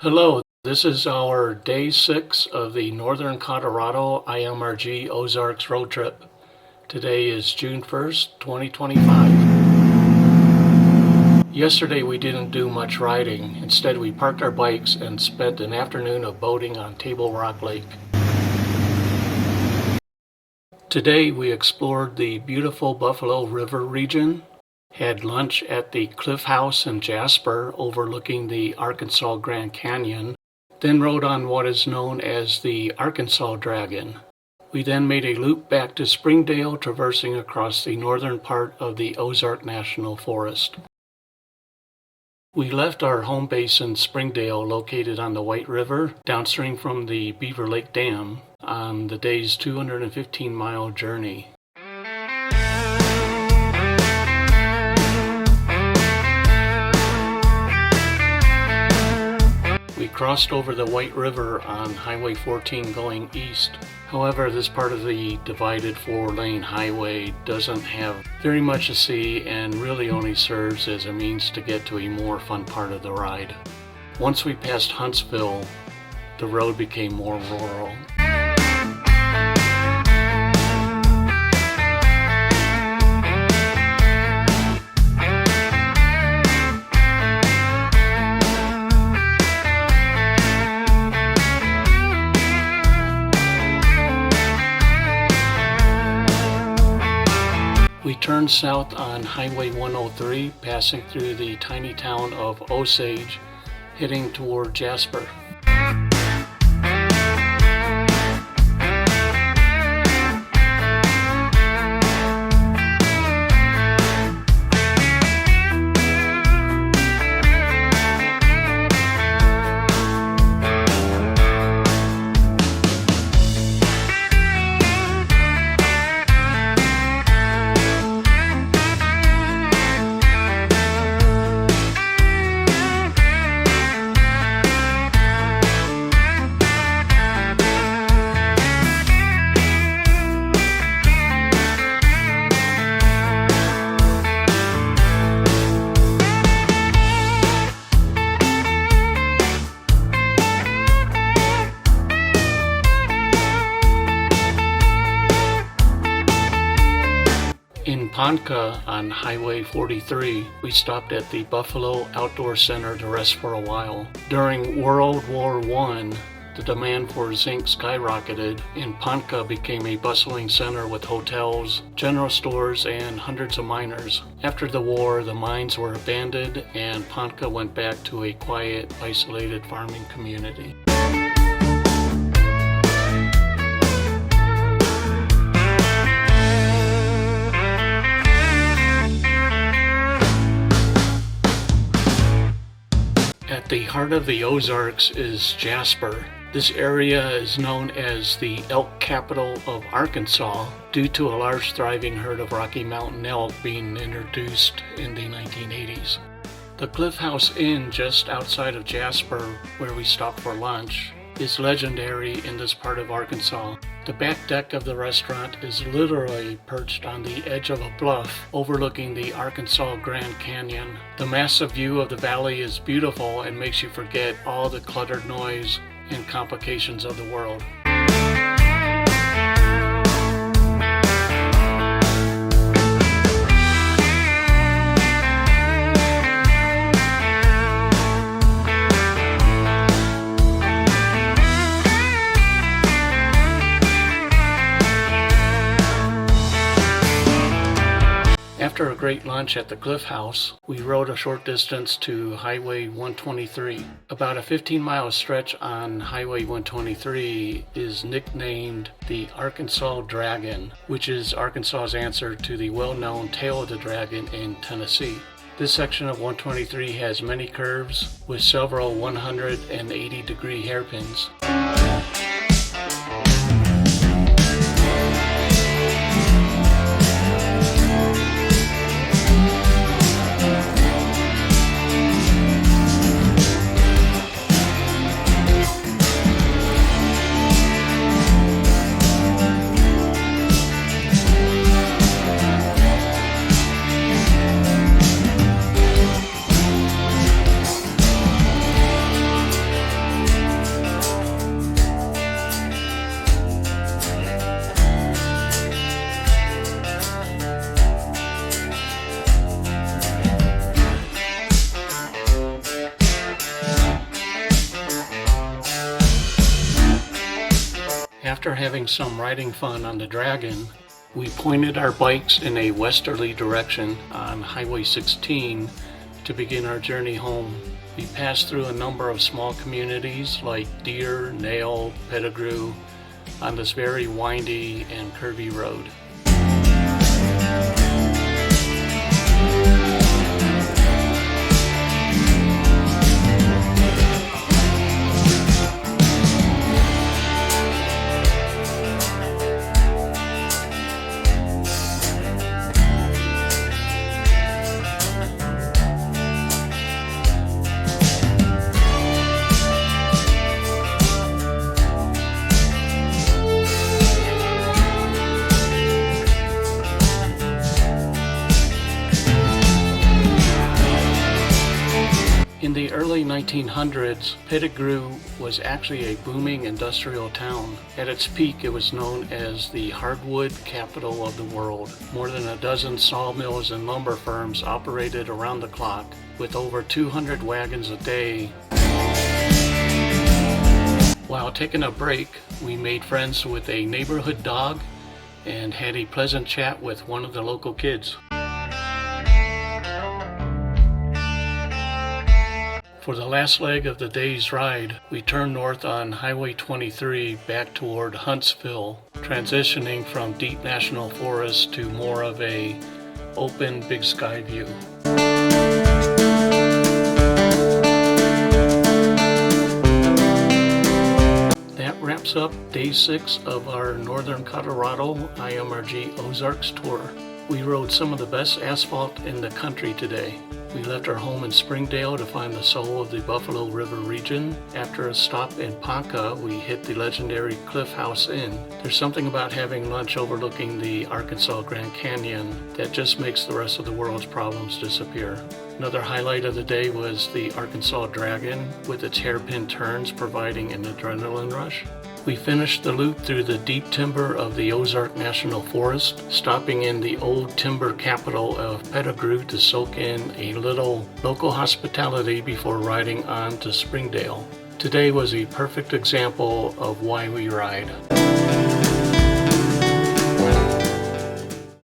Hello, this is our day 6 of the Northern Colorado IMRG Ozarks road trip. Today is June 1st, 2025. Yesterday we didn't do much riding. Instead we parked our bikes and spent an afternoon of boating on Table Rock Lake. Today we explored the beautiful Buffalo River region, had lunch at the Cliff House in Jasper overlooking the Arkansas Grand Canyon, then rode on what is known as the Arkansas Dragon. We then made a loop back to Springdale, traversing across the northern part of the Ozark National Forest. We left our home base in Springdale, located on the White River, downstream from the Beaver Lake Dam, on the day's 215-mile journey. We crossed over the White River on Highway 14 going east. However, this part of the divided 4-lane highway doesn't have very much to see and really only serves as a means to get to a more fun part of the ride. Once we passed Huntsville, the road became more rural. We turned south on Highway 103, passing through the tiny town of Osage, heading toward Jasper. In Ponca on Highway 43, we stopped at the Buffalo Outdoor Center to rest for a while. During World War I, the demand for zinc skyrocketed, and Panka became a bustling center with hotels, general stores, and hundreds of miners. After the war, the mines were abandoned, and Panka went back to a quiet, isolated farming community. At the heart of the Ozarks is Jasper. This area is known as the Elk Capital of Arkansas due to a large thriving herd of Rocky Mountain Elk being introduced in the 1980s. The Cliff House Inn just outside of Jasper, where we stopped for lunch, is legendary in this part of Arkansas. The back deck of the restaurant is literally perched on the edge of a bluff overlooking the Arkansas Grand Canyon. The massive view of the valley is beautiful and makes you forget all the cluttered noise and complications of the world. After a great lunch at the Cliff House, we rode a short distance to Highway 123. About a 15-mile stretch on Highway 123 is nicknamed the Arkansas Dragon, which is Arkansas's answer to the well-known Tail of the Dragon in Tennessee. This section of 123 has many curves with several 180-degree hairpins. After having some riding fun on the Dragon, we pointed our bikes in a westerly direction on Highway 16 to begin our journey home. We passed through a number of small communities like Deer, Nail, Pedigrew on this very windy and curvy road. In the early 1900s, Pedigrew was actually a booming industrial town. At its peak, it was known as the hardwood capital of the world. More than a dozen sawmills and lumber firms operated around the clock, with over 200 wagons a day. While taking a break, we made friends with a neighborhood dog and had a pleasant chat with one of the local kids. For the last leg of the day's ride, we turned north on Highway 23 back toward Huntsville, transitioning from deep national forest to more of a open big sky view. That wraps up day 6 of our Northern Colorado IMRG Ozarks tour. We rode some of the best asphalt in the country today. We left our home in Springdale to find the soul of the Buffalo River region. After a stop in Ponca, we hit the legendary Cliff House Inn. There's something about having lunch overlooking the Arkansas Grand Canyon that just makes the rest of the world's problems disappear. Another highlight of the day was the Arkansas Dragon, with its hairpin turns providing an adrenaline rush. We finished the loop through the deep timber of the Ozark National Forest, stopping in the old timber capital of Pedigrew to soak in a little local hospitality before riding on to Springdale. Today was a perfect example of why we ride.